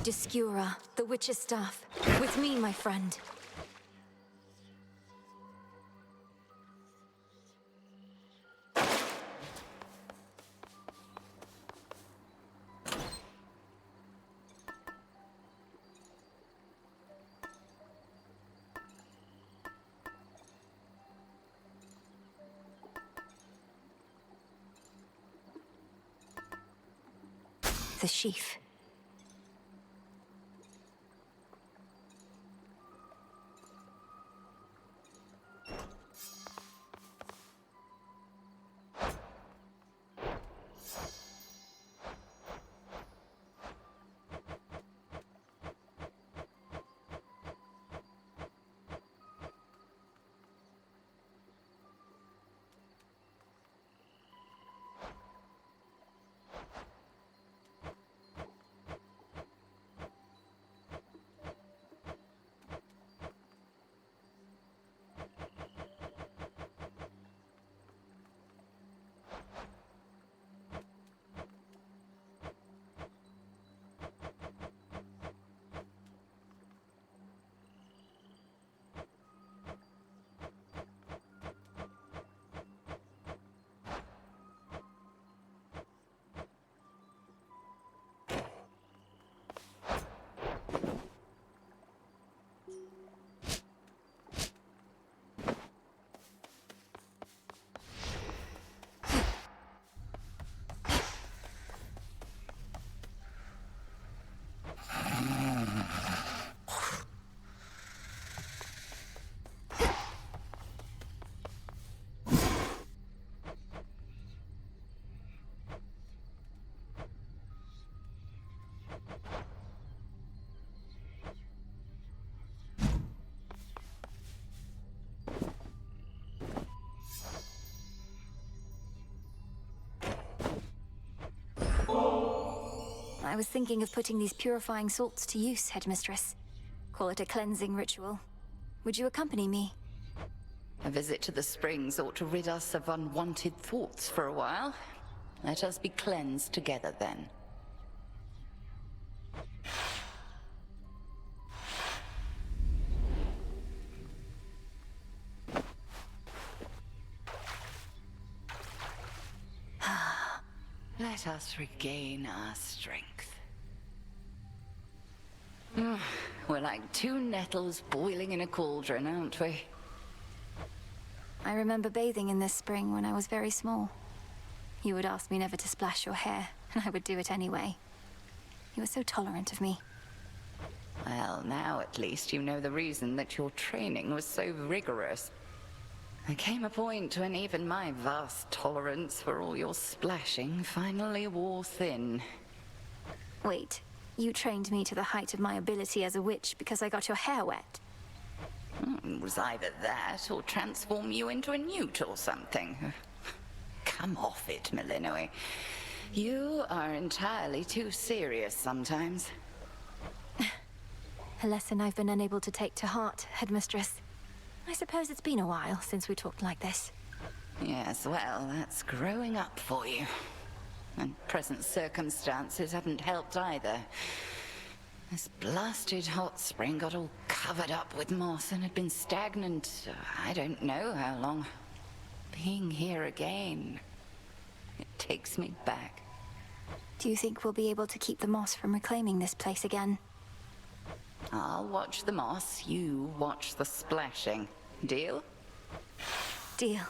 Discura, the witch's staff. With me, my friend. The sheaf. I was thinking of putting these purifying salts to use, Headmistress. Call it a cleansing ritual. Would you accompany me? A visit to the springs ought to rid us of unwanted thoughts for a while. Let us be cleansed together then. Let us regain our strength. We're like two nettles boiling in a cauldron, aren't we? I remember bathing in this spring when I was very small. You would ask me never to splash your hair, and I would do it anyway. You were so tolerant of me. Well, now at least you know the reason that your training was so rigorous. There came a point when even my vast tolerance for all your splashing finally wore thin. Wait, you trained me to the height of my ability as a witch because I got your hair wet? It was either that or transform you into a newt or something. Come off it, Melinoe. You are entirely too serious sometimes. A lesson I've been unable to take to heart, Headmistress. I suppose it's been a while since we talked like this. Yes, well, that's growing up for you. And present circumstances haven't helped either. This blasted hot spring got all covered up with moss and had been stagnant, I don't know how long. Being here again, it takes me back. Do you think we'll be able to keep the moss from reclaiming this place again? I'll watch the moss, you watch the splashing. Deal? Deal.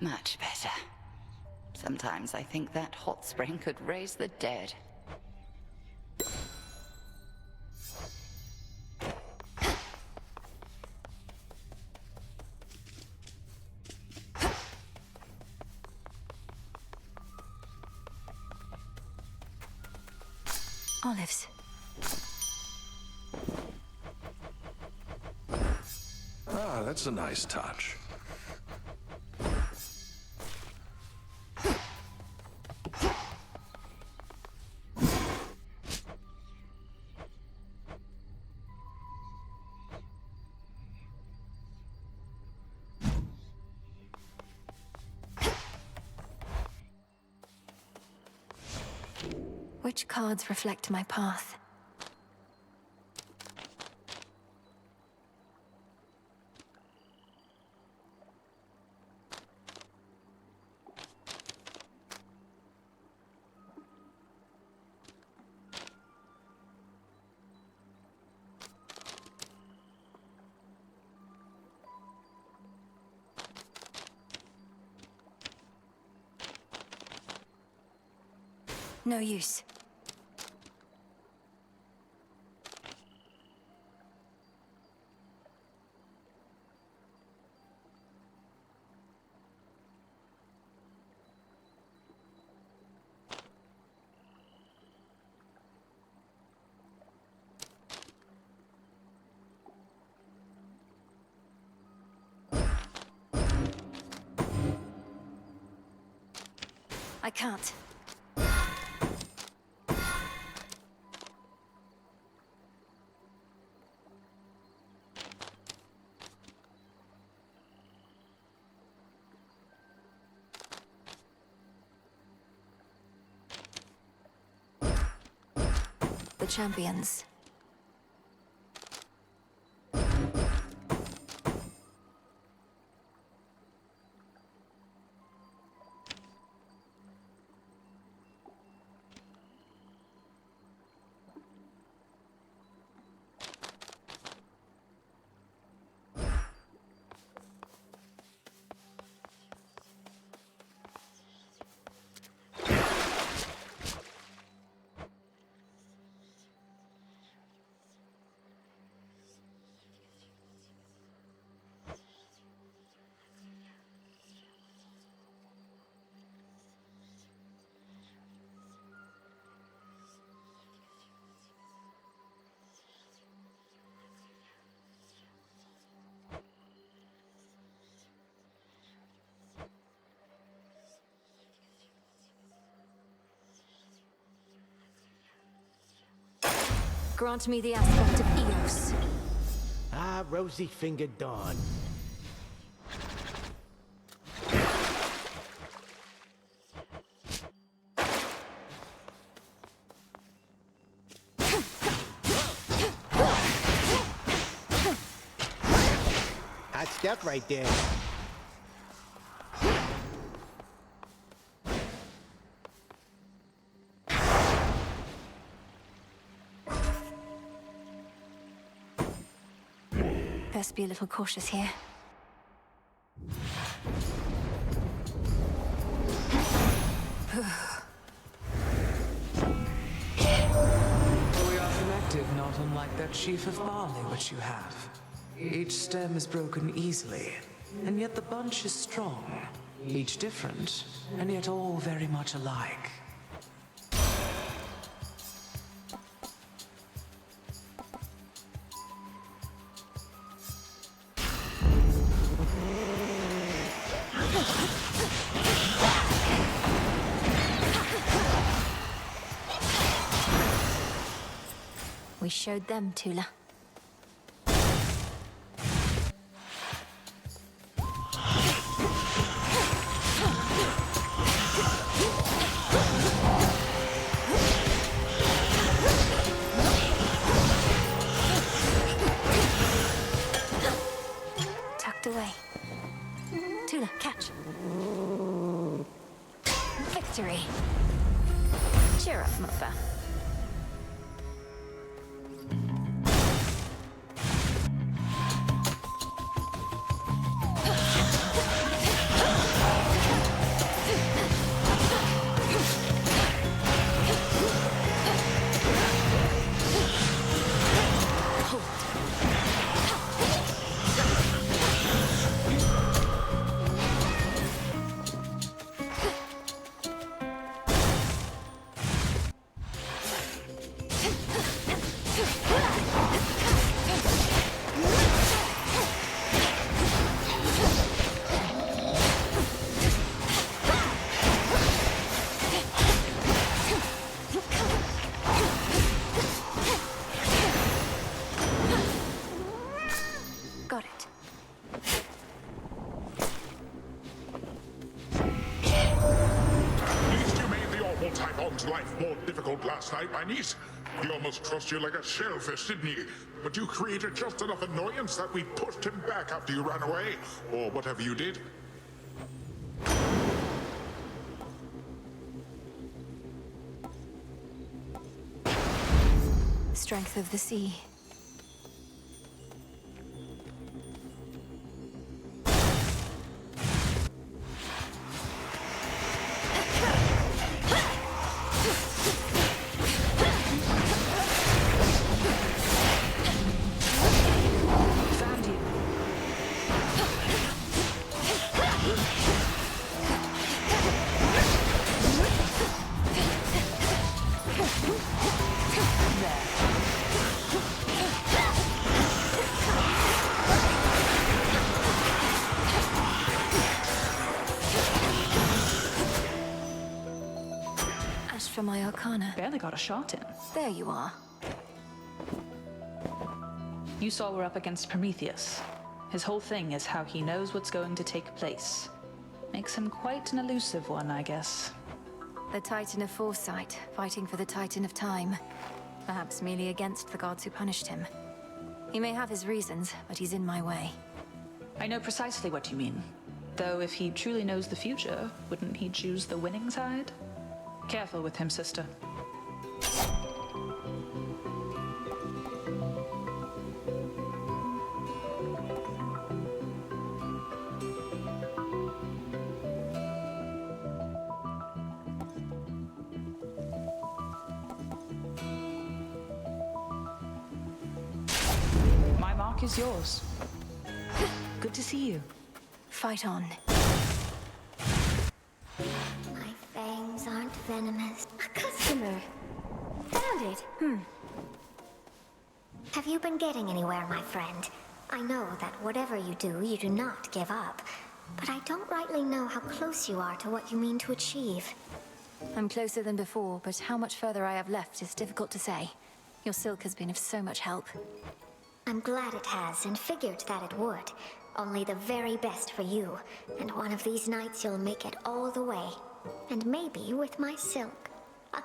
Much better. Sometimes I think that hot spring could raise the dead. Olives. Ah, that's a nice touch. Which cards reflect my path? No use. I can't. The champions. Grant me the aspect of Eos. Ah, rosy-fingered dawn. Hot stuff right there. Best be a little cautious here. We are connected, not unlike that sheaf of barley which you have. Each stem is broken easily, and yet the bunch is strong. Each different, and yet all very much alike. We showed them, Tula. Tucked away. Tula, catch. Victory. Cheer up, Muffa. difficult last night, my niece. He almost crushed you like a shellfish, didn't he? But you created just enough annoyance that we pushed him back after you ran away, or whatever you did. Strength of the sea. For my arcana. Barely got a shot in. There you are. You saw we're up against Prometheus. His whole thing is how he knows what's going to take place. Makes him quite an elusive one, I guess. The Titan of Foresight, fighting for the Titan of Time. Perhaps merely against the gods who punished him. He may have his reasons, but he's in my way. I know precisely what you mean. Though if he truly knows the future, wouldn't he choose the winning side? Careful with him, sister. My mark is yours. Good to see you. Fight on. Fangs aren't venomous. A customer. Found it. Have you been getting anywhere, my friend? I know that whatever you do not give up. But I don't rightly know how close you are to what you mean to achieve. I'm closer than before, but how much further I have left is difficult to say. Your silk has been of so much help. I'm glad it has, and figured that it would. Only the very best for you. And one of these nights you'll make it all the way. And maybe with my silk. A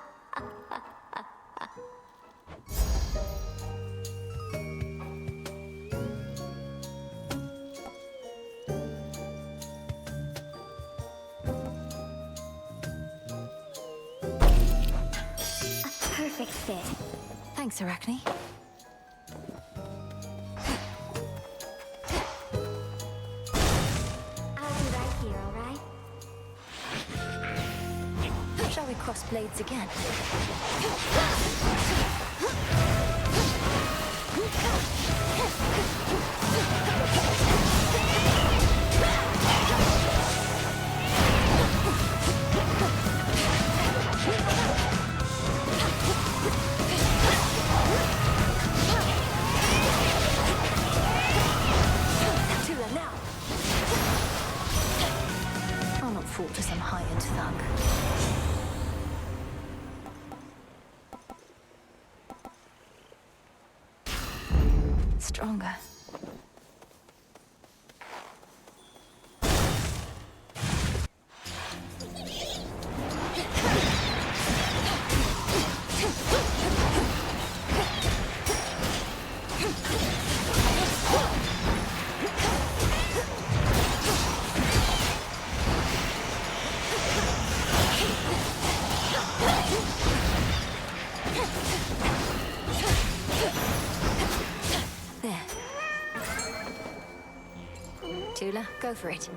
perfect fit. Thanks, Aracne. Shall we cross blades again? I'll not fall to some high-end thug. Stronger. Go for it.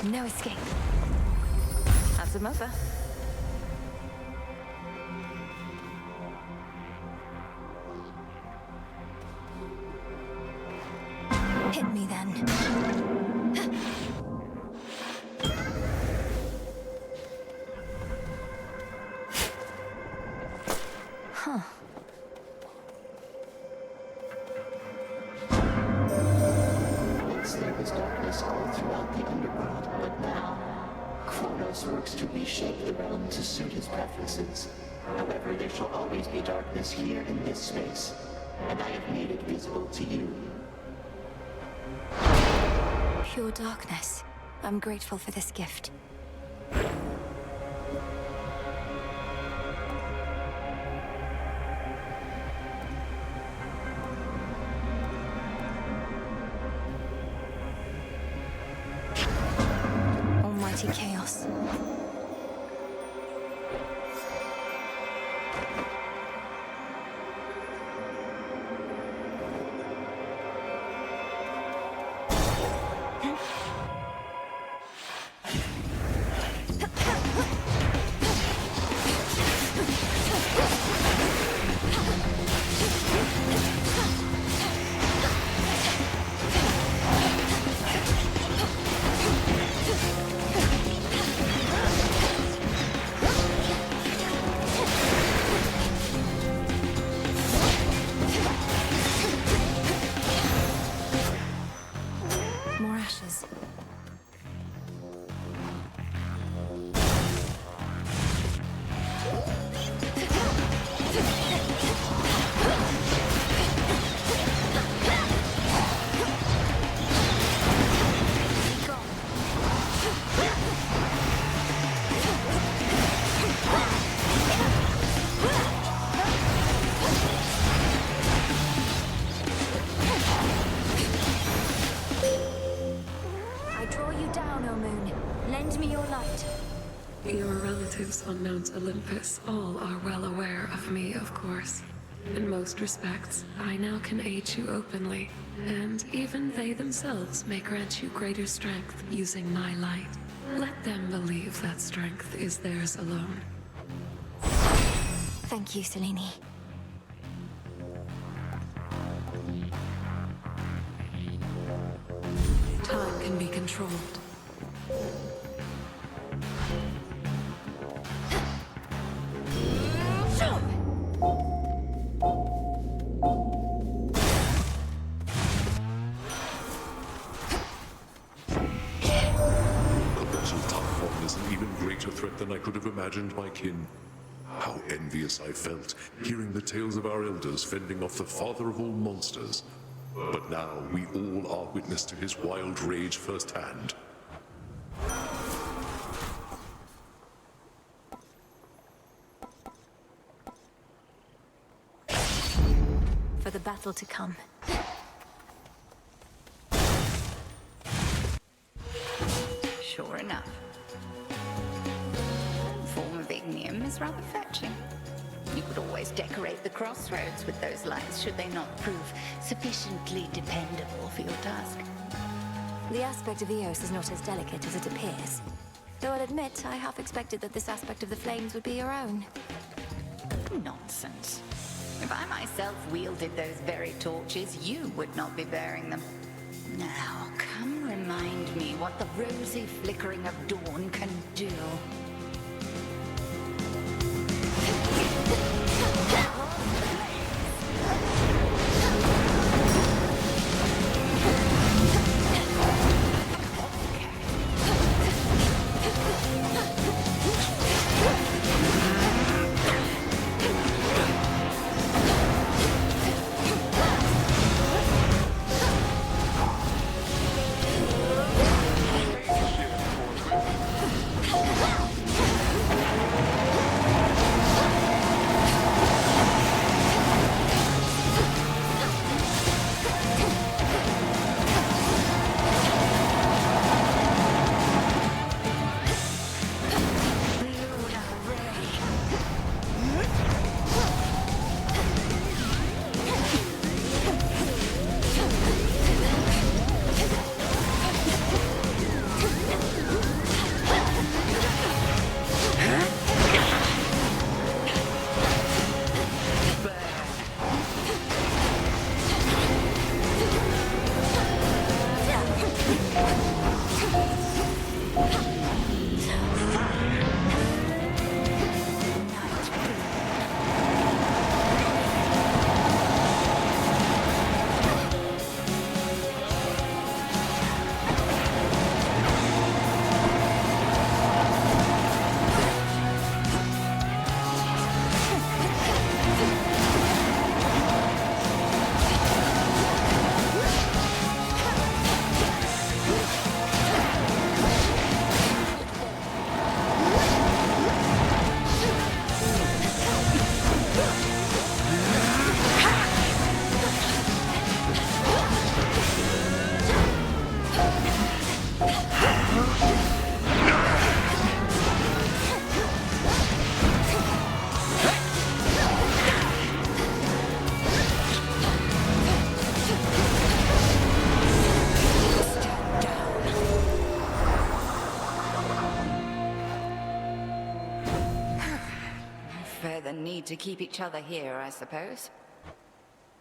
No escape. That's a mother. Hit me then. Huh. There was darkness all throughout the underworld, but now Cronos works to reshape the realm to suit his preferences. However, there shall always be darkness here in this space, and I have made it visible to you. Pure darkness. I'm grateful for this gift. mighty chaos. More ashes. I draw you down, O moon. Lend me your light. Your relatives on Mount Olympus all are well aware of me, of course. In most respects, I now can aid you openly, and even they themselves may grant you greater strength using my light. Let them believe that strength is theirs alone. Thank you, Selene. Time can be controlled. Colossal tough one is an even greater threat than I could have imagined, my kin. How envious I felt, hearing the tales of our elders fending off the father of all monsters. But now we all are witness to his wild rage firsthand. For the battle to come. Sure enough. The form of ignium is rather fetching. You could always decorate the crossroads with those lights should they not prove sufficiently dependable for your task. The aspect of Eos is not as delicate as it appears. Though I'll admit, I half expected that this aspect of the flames would be your own. Nonsense. If I myself wielded those very torches, you would not be bearing them. Now, come remind me what the rosy flickering of dawn can do. need to keep each other here, I suppose.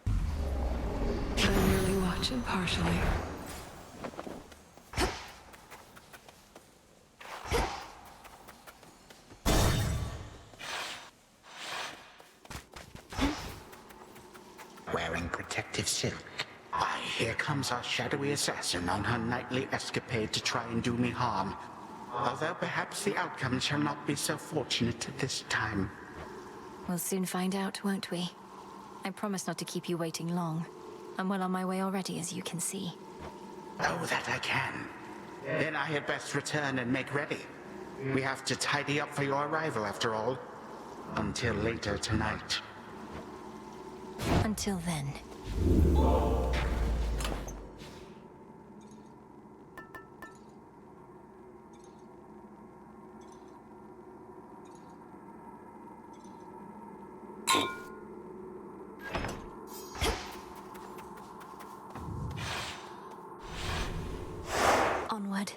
I'm merely watching partially. Wearing protective silk. Why, here comes our shadowy assassin on her nightly escapade to try and do me harm. Although perhaps the outcome shall not be so fortunate this time. We'll soon find out, won't we? I promise not to keep you waiting long. I'm well on my way already, as you can see. Oh, that I can. Then I had best return and make ready. We have to tidy up for your arrival, after all. Until later tonight. Until then. Onward.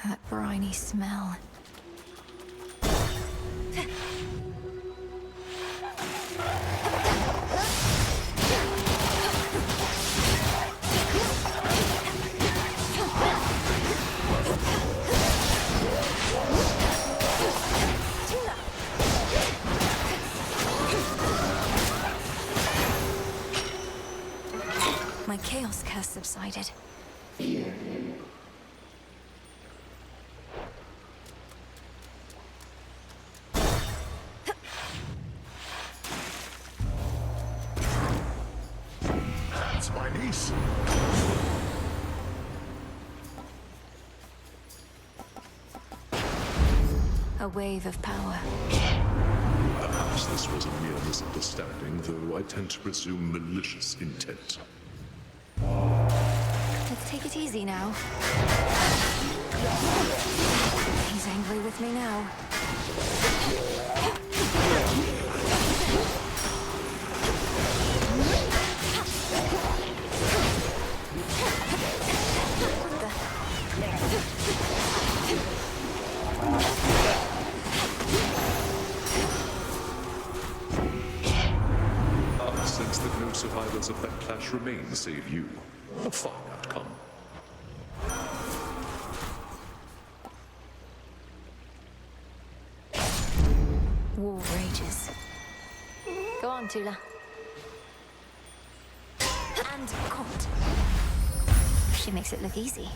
That briny smell. My chaos curse subsided. That's my niece. A wave of power. Perhaps this was a mere misunderstanding, though I tend to presume malicious intent. Let's take it easy now. He's angry with me now. Since that no survivors of that clash remain save you. A fine outcome. War rages. Go on, Tula. And caught. She makes it look easy.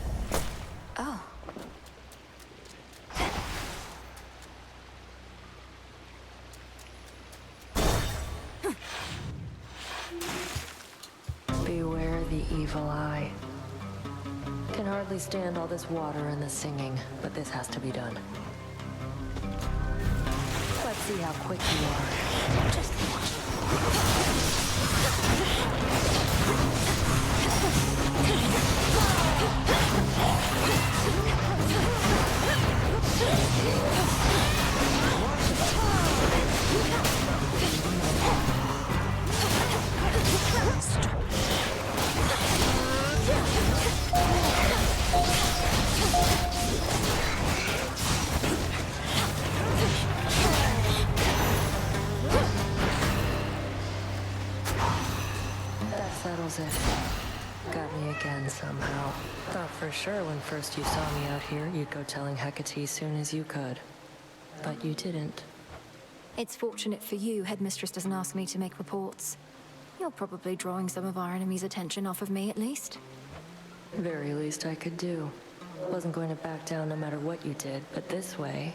Oh. Beware the evil eye. Can hardly stand all this water and the singing, but this has to be done. Let's see how quick you are. Just watch. Settles it. Got me again somehow. Thought for sure when first you saw me out here, you'd go telling Hecate soon as you could. But you didn't. It's fortunate for you, Headmistress doesn't ask me to make reports. You're probably drawing some of our enemy's attention off of me, at least. Very least I could do. Wasn't going to back down no matter what you did, but this way,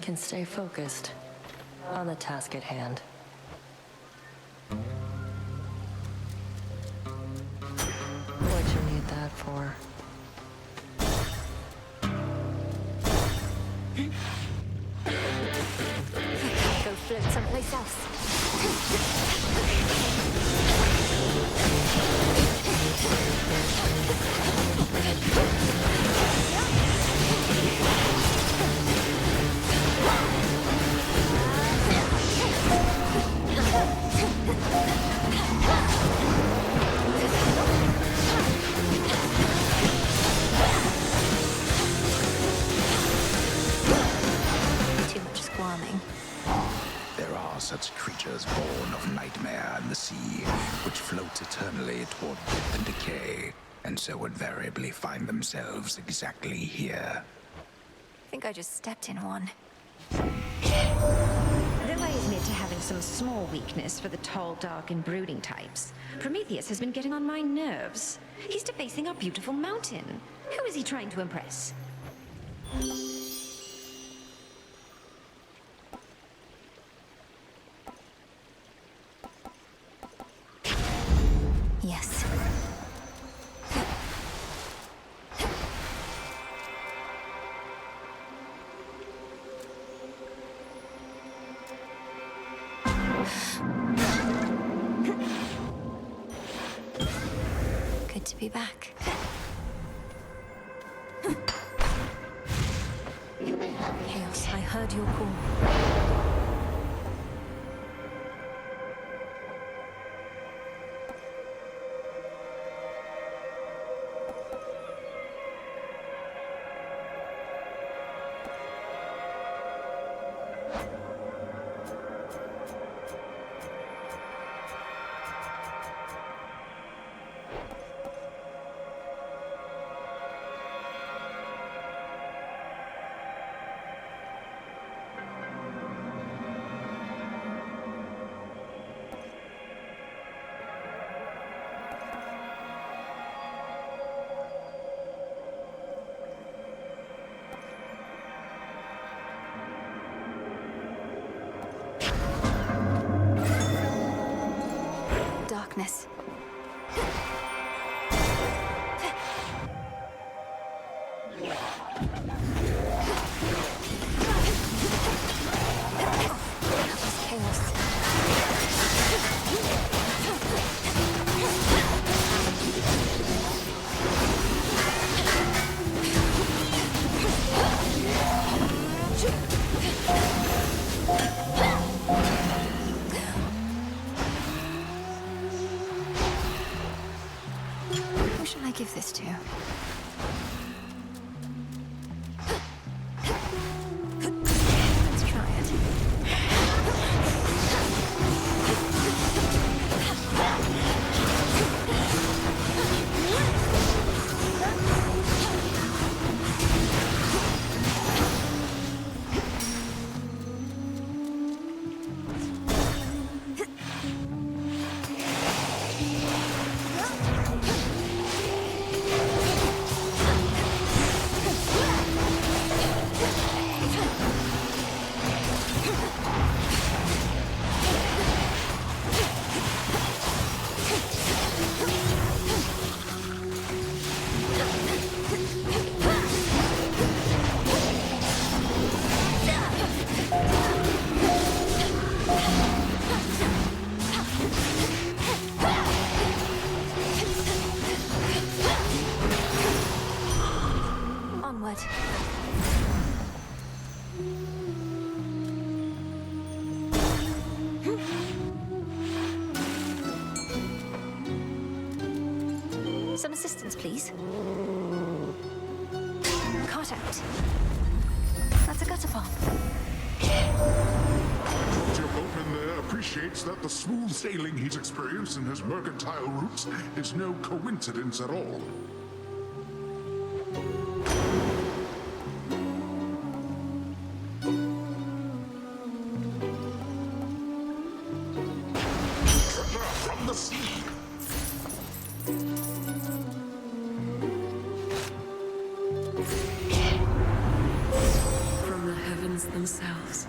can stay focused on the task at hand. What'd you need that for? Go float someplace else. such creatures born of nightmare and the sea, which float eternally toward death and decay, and so invariably find themselves exactly here. I think I just stepped in one. Though I admit to having some small weakness for the tall, dark, and brooding types, Prometheus has been getting on my nerves. He's defacing our beautiful mountain. Who is he trying to impress? Yes. Good to be back. Chaos, I heard your call. Darkness. Who should I give this to? Let's try it. Onward. Some assistance, please. Cart out. That's a gutter bomb. Your boatman there appreciates that the smooth sailing he's experienced in his mercantile routes is no coincidence at all. Treasure from the sea! From the heavens themselves.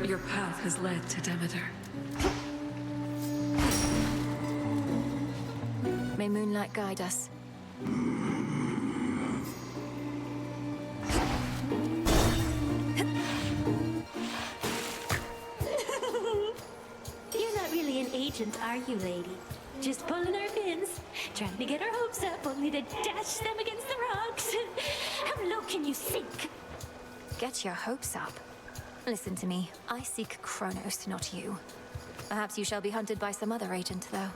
Your path has led to Demeter. May moonlight guide us. You're not really an agent, are you, lady? Just pulling our fins, trying to get our hopes up, only to dash them against the rocks. How low can you sink? Get your hopes up. Listen to me. I seek Cronos, not you. Perhaps you shall be hunted by some other agent, though.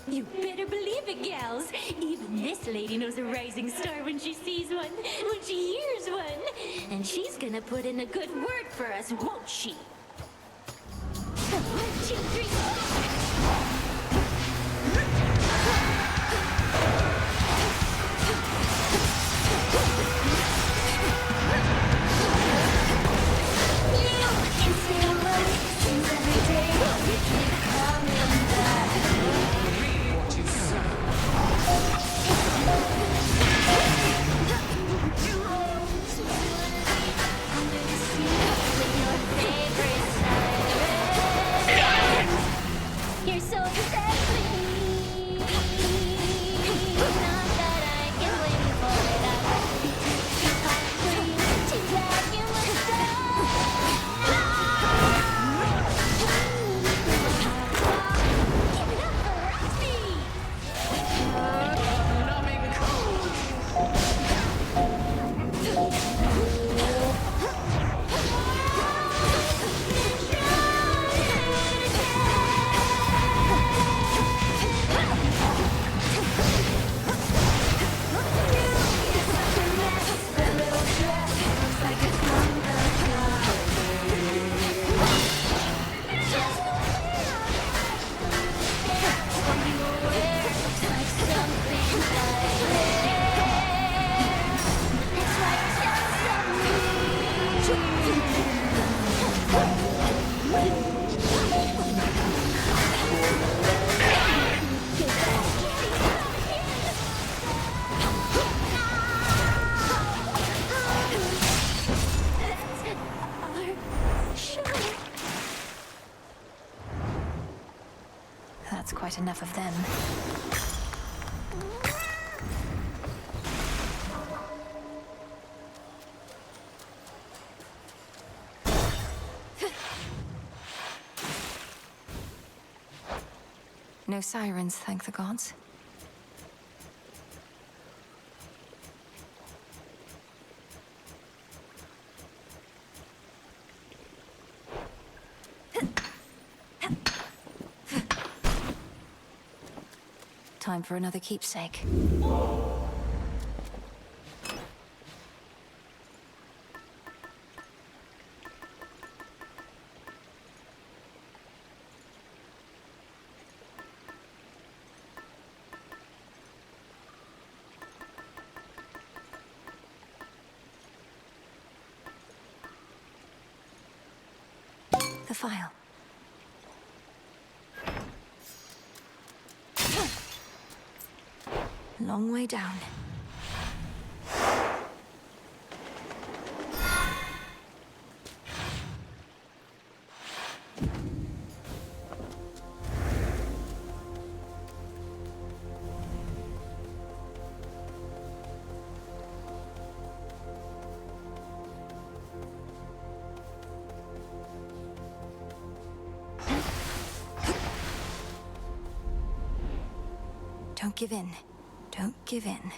You better believe it, gals. Even this lady knows a rising star when she sees one, when she hears one. And she's gonna put in a good word for us, won't she? 1, 2, 3. You're so sexy. Not that I can blame you for it. I like to be too hot for you to drag you aside. Give it up for Roxy. That's quite enough of them. No sirens, thank the gods. Time for another keepsake. The file. Long way down. Don't give in. Don't give in.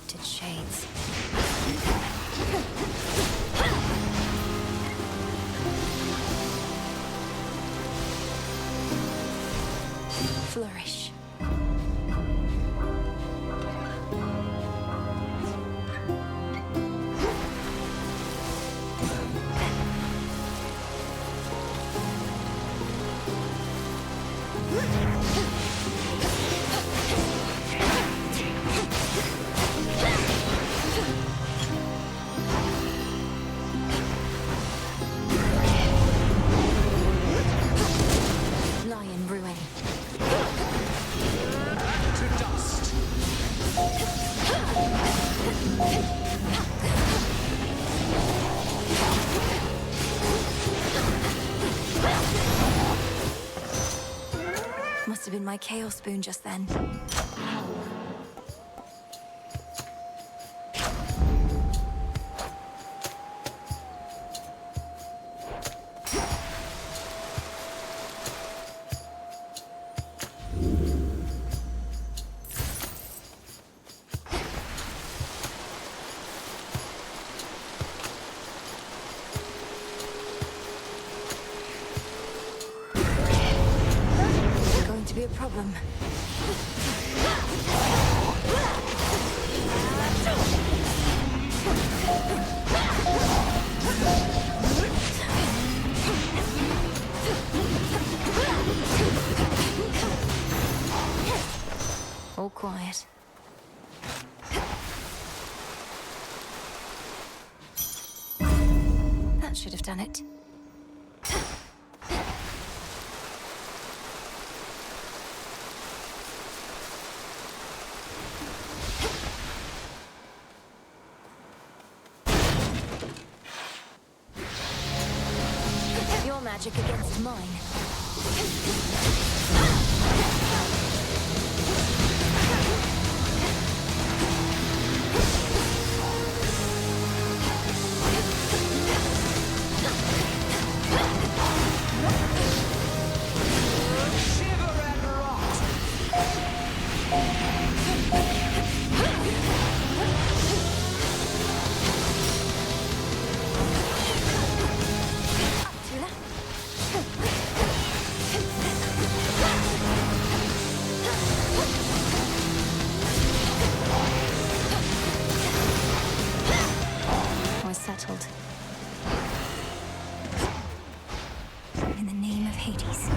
corrupted shades. Flourish. Must have been my chaos spoon just then. Be a problem. All quiet. That should have done it. Magic against mine. Settled. In the name of Hades.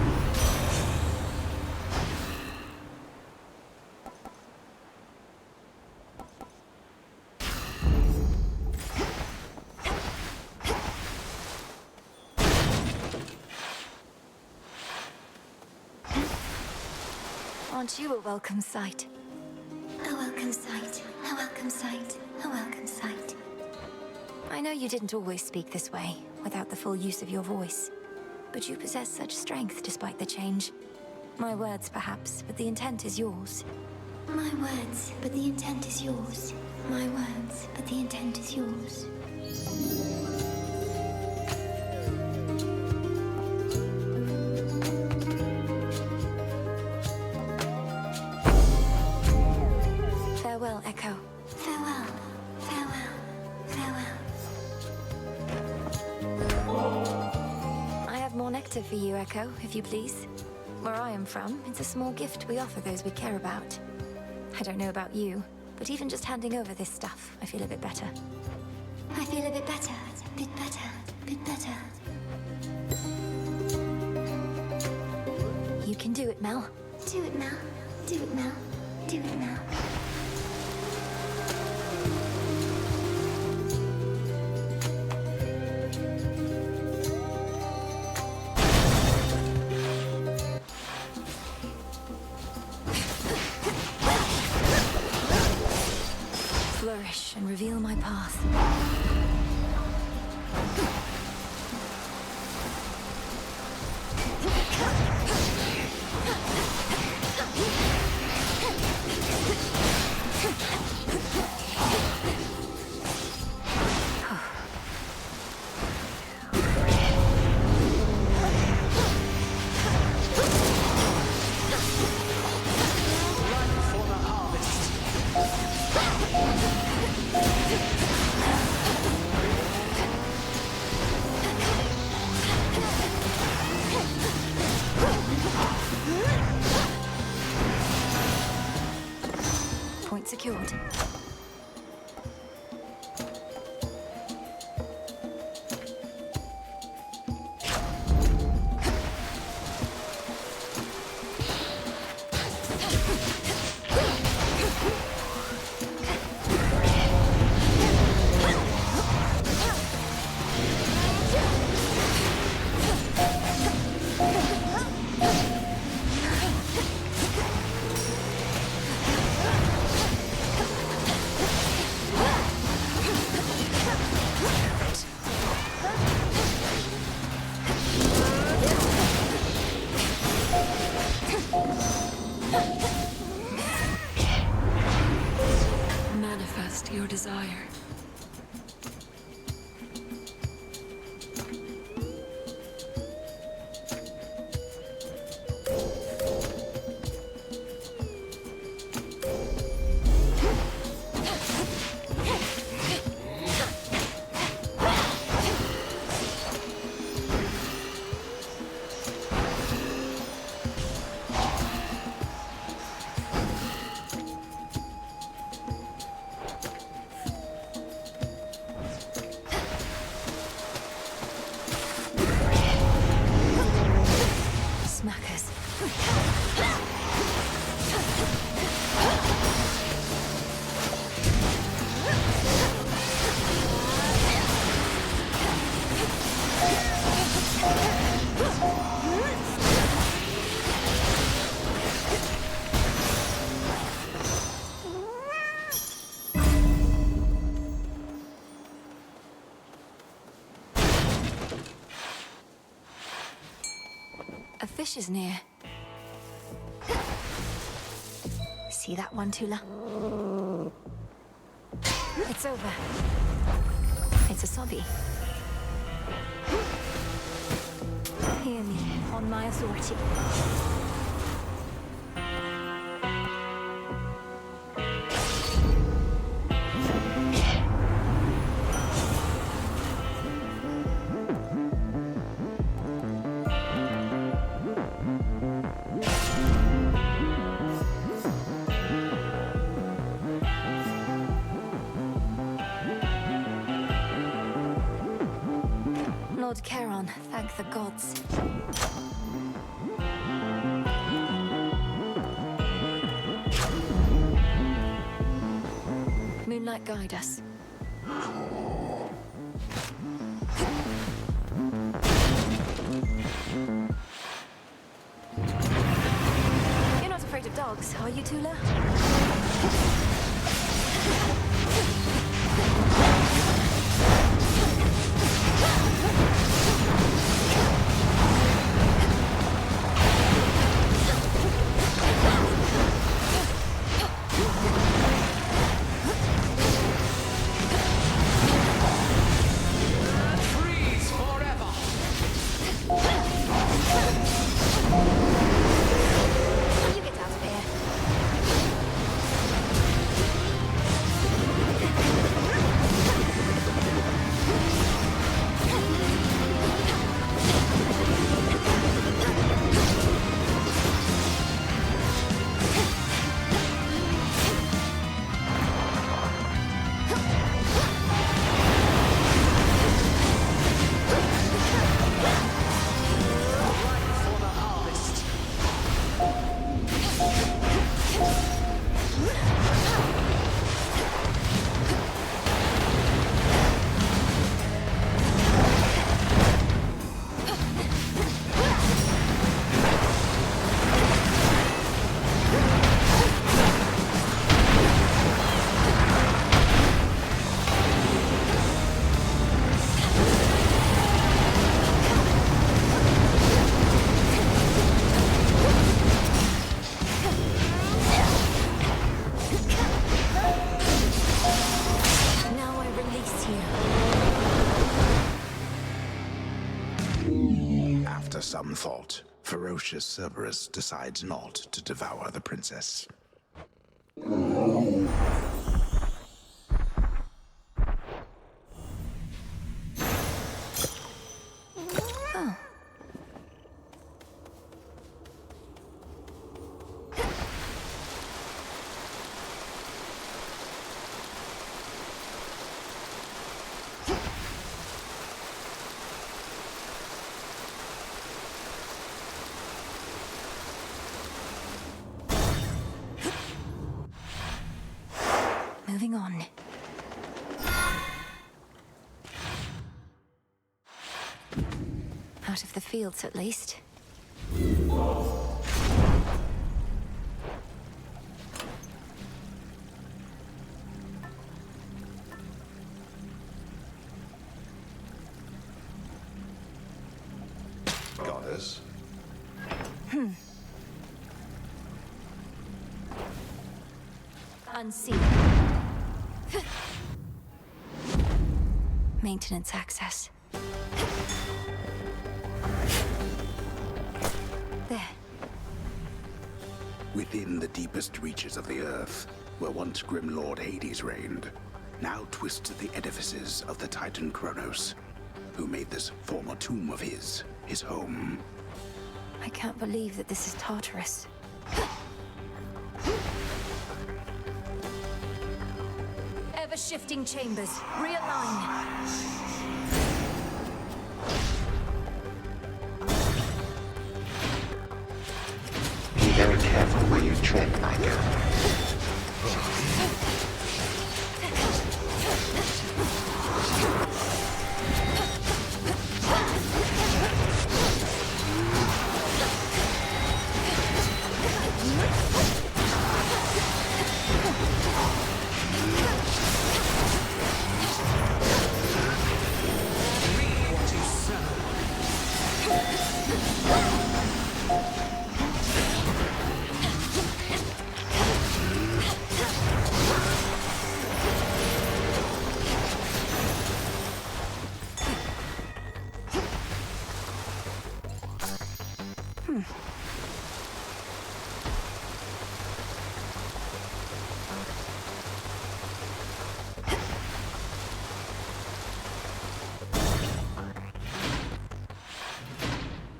Aren't you a welcome sight? A welcome sight, a welcome sight, a welcome sight. I know you didn't always speak this way, without the full use of your voice. But you possess such strength despite the change. My words, perhaps, but the intent is yours. My words, but the intent is yours. My words, but the intent is yours. Farewell, Echo. Farewell. Farewell. Farewell. I have more nectar for you, Echo, if you please. Where I am from, it's a small gift we offer those we care about. I don't know about you, but even just handing over this stuff, I feel a bit better. I feel a bit better. Bit better. Bit better. You can do it, Mel. Do it, Mel. Do it, Mel. Do it, Mel. Flourish and reveal my path. Run for the harvest. point secured. Manifest your desire. A fish is near. See that one, Tula? It's over. It's a sobby. Hear me, on my authority. Lord Charon, thank the gods. Moonlight, guide us. You're not afraid of dogs, are you, Tula? After some thought, ferocious Cerberus decides not to devour the princess. on? Out of the fields, at least. Goddess? Unseen. Maintenance access. There. Within the deepest reaches of the earth, where once Grim Lord Hades reigned, now twists the edifices of the Titan Cronos, who made this former tomb of his home. I can't believe that this is Tartarus. Ever-shifting chambers. Realign. Be very careful where you tread, my girl.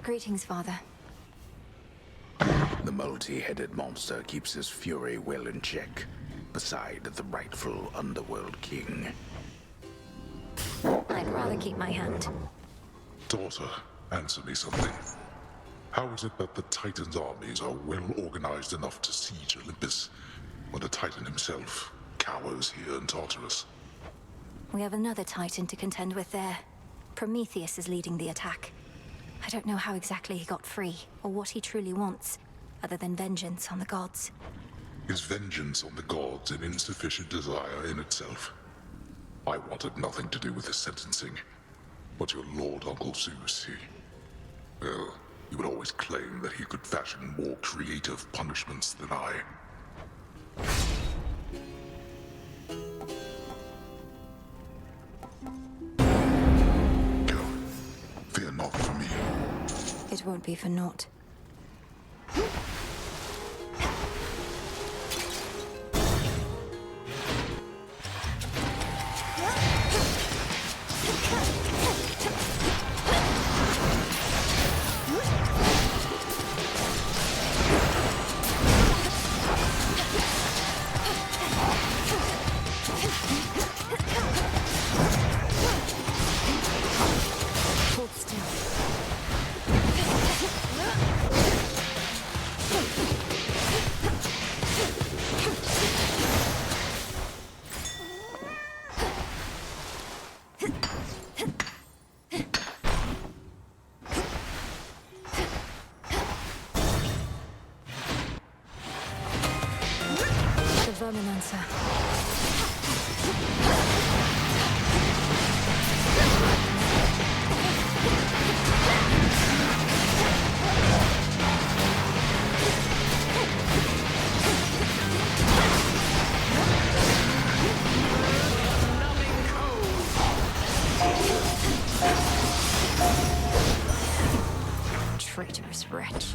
Greetings, Father. The multi-headed monster keeps his fury well in check, beside the rightful underworld king. I'd rather keep my hand. Daughter, answer me something. How is it that the Titan's armies are well organized enough to siege Olympus, when the Titan himself cowers here in Tartarus? We have another Titan to contend with there. Prometheus is leading the attack. I don't know how exactly he got free, or what he truly wants, other than vengeance on the gods. Is vengeance on the gods an insufficient desire in itself? I wanted nothing to do with his sentencing, but your Lord Uncle Zeus, well, he would always claim that he could fashion more creative punishments than I. Go. Fear not for me. It won't be for naught. Traitorous wretch.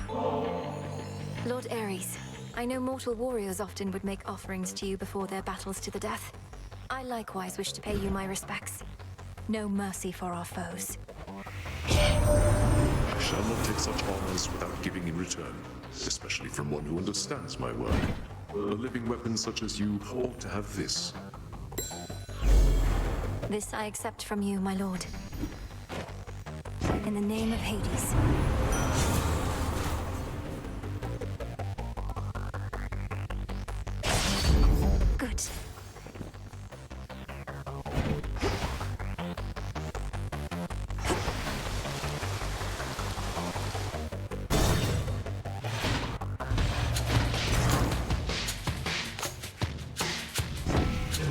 Lord Ares, I know mortal warriors often would make offerings to you before their battles to the death. I likewise wish to pay you my respects. No mercy for our foes. I shall not take such honors without giving in return, especially from one who understands my work. A living weapon such as you ought to have this. This I accept from you, my lord. In the name of Hades. Good.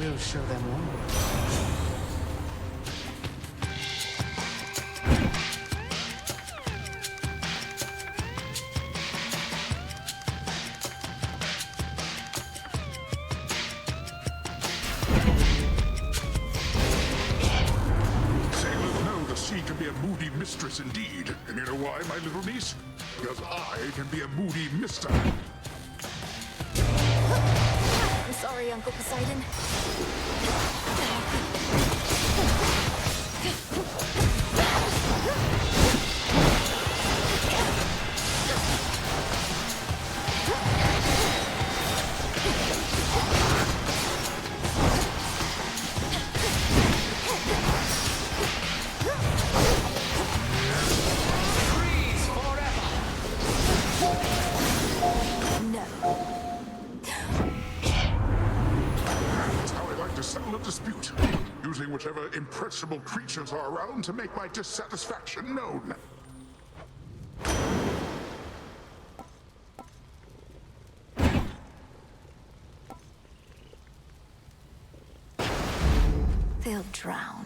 We'll show them all. Mistress indeed. And you know why, my little niece? Because I can be a moody mister. I'm sorry, Uncle Poseidon. Whichever impressionable creatures are around to make my dissatisfaction known. They'll drown.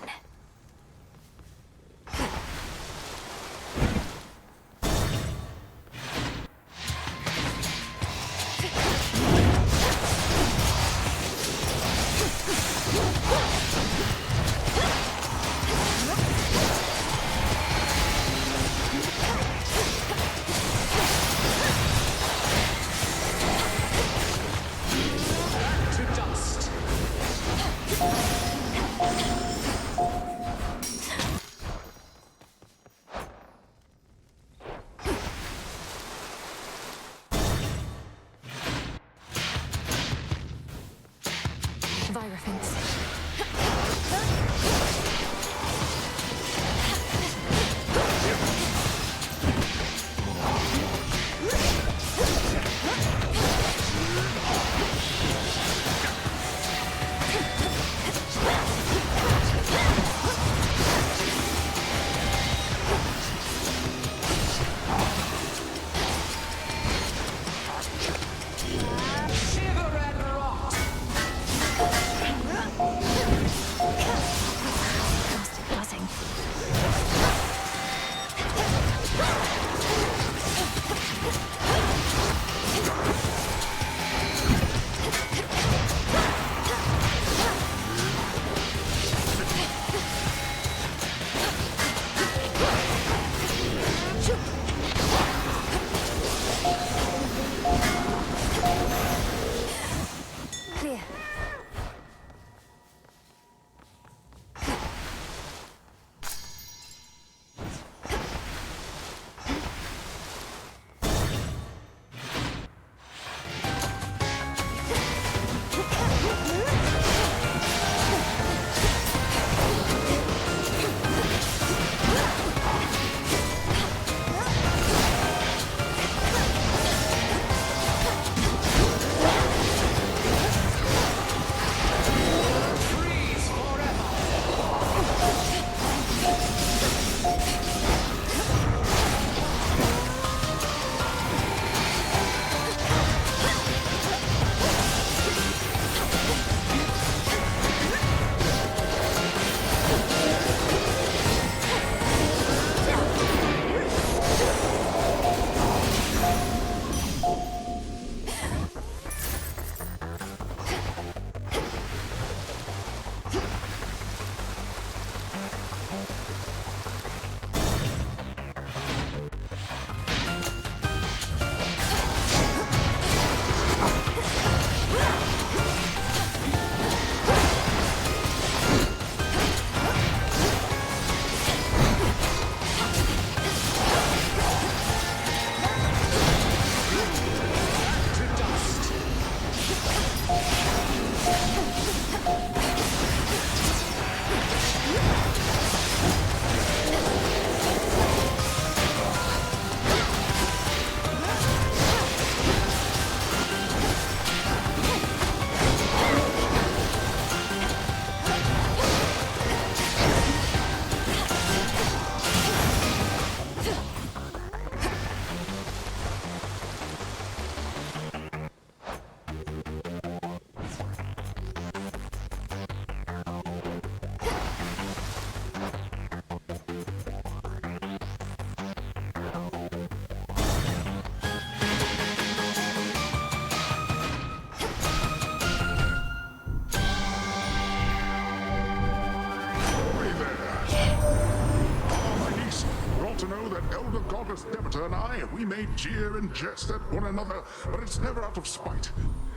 the goddess Demeter and I, we may jeer and jest at one another, but it's never out of spite.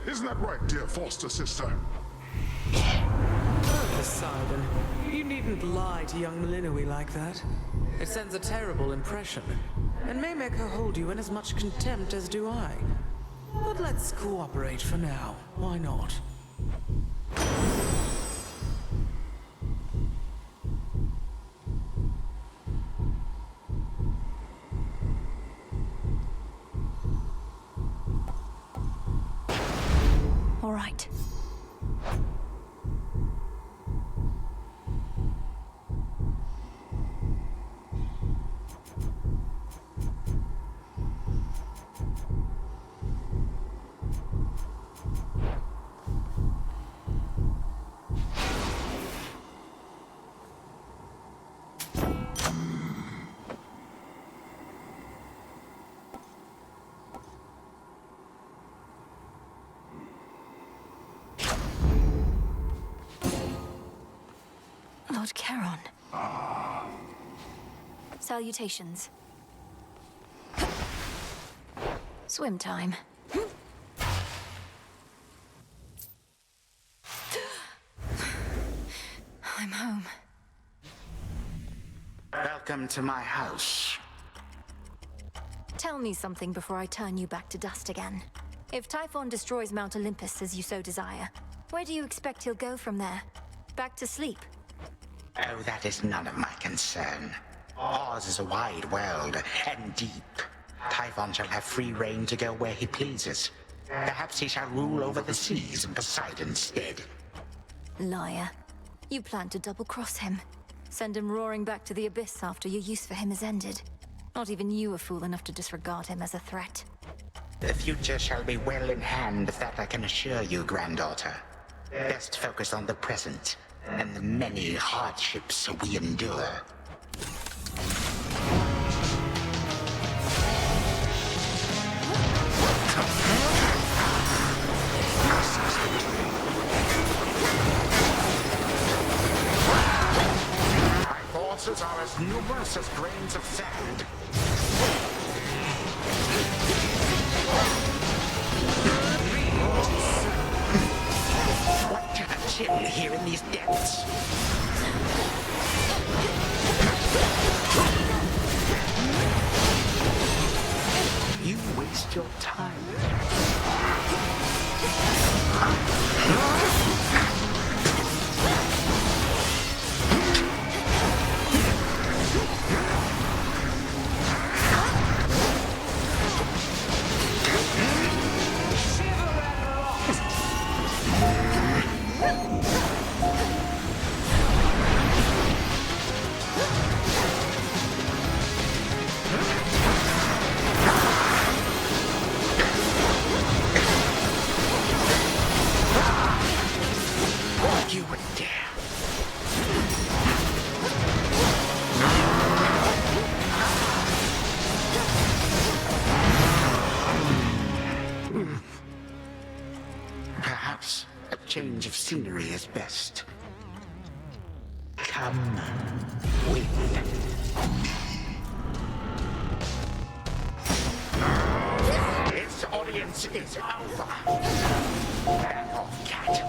Isn't that right, dear foster sister? Oh, Poseidon, you needn't lie to young Melinoe like that. It sends a terrible impression, and may make her hold you in as much contempt as do I. But let's cooperate for now. Why not? All right. Lord Charon. Salutations. Swim time. I'm home. Welcome to my house. Tell me something before I turn you back to dust again. If Typhon destroys Mount Olympus as you so desire, where do you expect he'll go from there? Back to sleep? Oh, that is none of my concern. Ours is a wide world, and deep. Typhon shall have free reign to go where he pleases. Perhaps he shall rule over the seas in Poseidon's stead. Liar. You plan to double-cross him. Send him roaring back to the abyss after your use for him is ended. Not even you are fool enough to disregard him as a threat. The future shall be well in hand, that I can assure you, granddaughter. Best focus on the present, and the many hardships we endure. My forces are as numerous as grains of sand. What a chill here in these depths. You waste your time. You would dare. Perhaps a change of scenery is best. Come, wind. This audience is over. Back off, cat.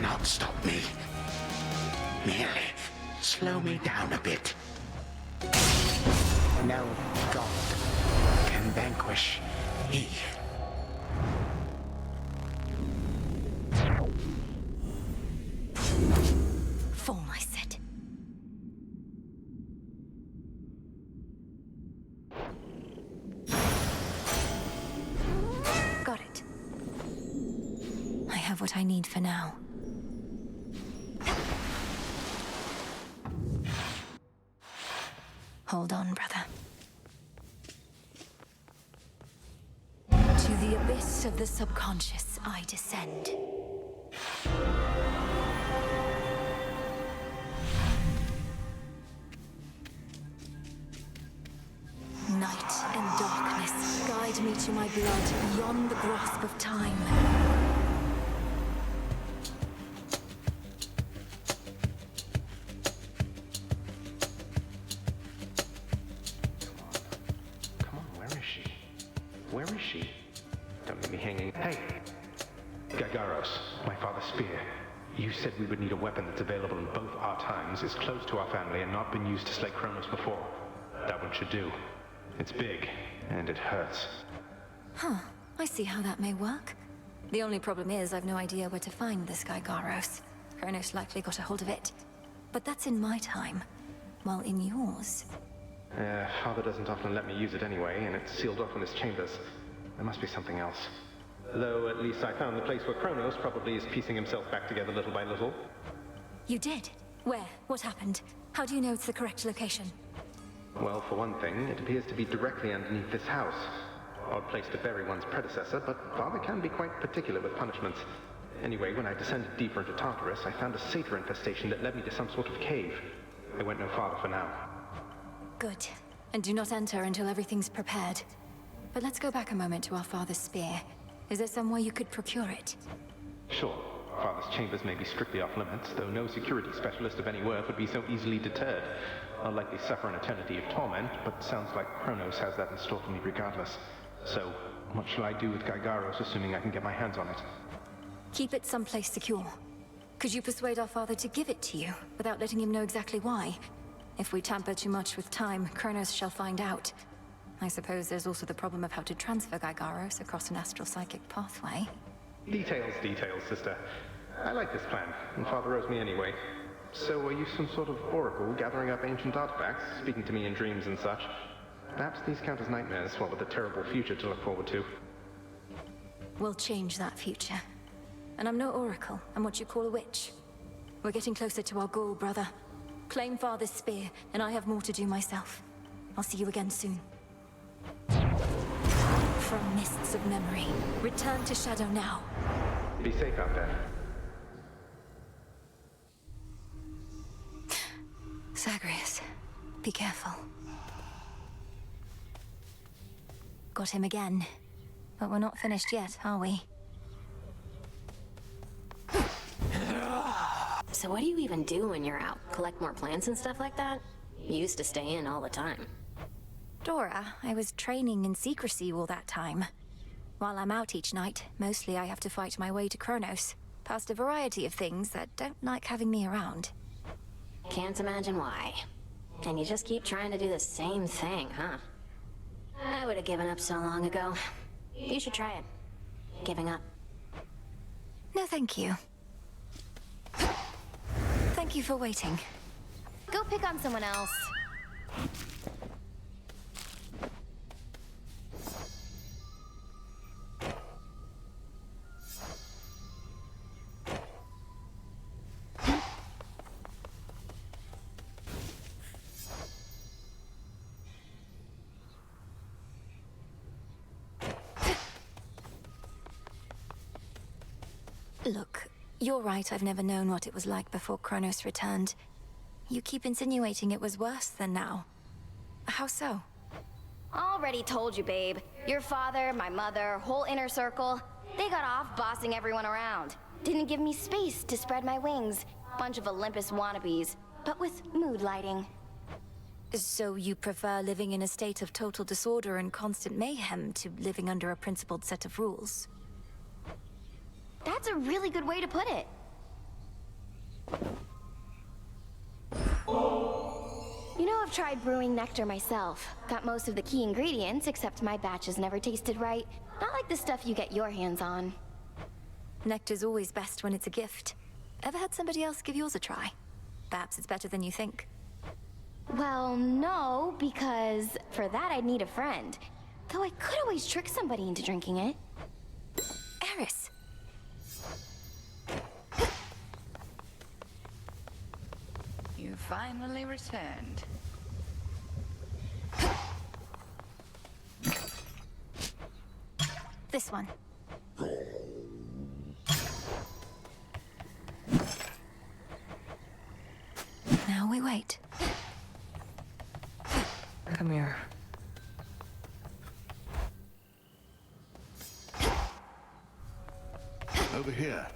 cannot stop me. Merely slow me down a bit. No god can vanquish me. Fall, I said. Got it. I have what I need for now. Hold on, brother. To the abyss of the subconscious, I descend. Night and darkness guide me to my blood beyond the grasp of time. Where is she? Don't leave me hanging. Hey! Gigaros, my father's spear. You said we would need a weapon that's available in both our times, is close to our family, and not been used to slay Cronos before. That one should do. It's big, and it hurts. Huh. I see how that may work. The only problem is I've no idea where to find this Gigaros. Cronos likely got a hold of it. But that's in my time. While in yours... Father doesn't often let me use it anyway, and it's sealed off in his chambers. There must be something else. Though at least I found the place where Cronos probably is piecing himself back together little by little. You did? Where? What happened? How do you know it's the correct location? Well, for one thing, it appears to be directly underneath this house. Odd place to bury one's predecessor, but Father can be quite particular with punishments. Anyway, when I descended deeper into Tartarus, I found a satyr infestation that led me to some sort of cave. I went no farther for now. Good. And do not enter until everything's prepared. But let's go back a moment to our father's spear. Is there some way you could procure it? Sure. Father's chambers may be strictly off limits, though no security specialist of any worth would be so easily deterred. I'll likely suffer an eternity of torment, but sounds like Cronos has that in store for me regardless. So, what shall I do with Gigaros, assuming I can get my hands on it? Keep it someplace secure. Could you persuade our father to give it to you, without letting him know exactly why? If we tamper too much with time, Cronos shall find out. I suppose there's also the problem of how to transfer Gigaros across an astral psychic pathway. Details, sister. I like this plan, and Father owes me anyway. So are you some sort of oracle gathering up ancient artifacts, speaking to me in dreams and such? Perhaps these count as nightmares, what with a terrible future to look forward to. We'll change that future. And I'm no oracle, I'm what you call a witch. We're getting closer to our goal, brother. Claim Father's spear, and I have more to do myself. I'll see you again soon. From mists of memory, return to Shadow now. Be safe out there. Zagreus, be careful. Got him again. But we're not finished yet, are we? So what do you even do when you're out? Collect more plants and stuff like that? You used to stay in all the time. Dora, I was training in secrecy all that time. While I'm out each night, mostly I have to fight my way to Cronos, past a variety of things that don't like having me around. Can't imagine why. And you just keep trying to do the same thing, huh? I would have given up so long ago. You should try it. Giving up. No, thank you. Thank you for waiting. Go pick on someone else. Look, you're right, I've never known what it was like before Cronos returned. You keep insinuating it was worse than now. How so? Already told you, babe. Your father, my mother, whole inner circle, they got off bossing everyone around. Didn't give me space to spread my wings. Bunch of Olympus wannabes, but with mood lighting. So you prefer living in a state of total disorder and constant mayhem to living under a principled set of rules? That's a really good way to put it. I've tried brewing nectar myself. Got most of the key ingredients, except my batches never tasted right. Not like the stuff you get your hands on. Nectar's always best when it's a gift. Ever had somebody else give yours a try? Perhaps it's better than you think. Well, no, because for that I'd need a friend. Though I could always trick somebody into drinking it. Eris! You finally returned. This one. Now we wait. Come here. Over here.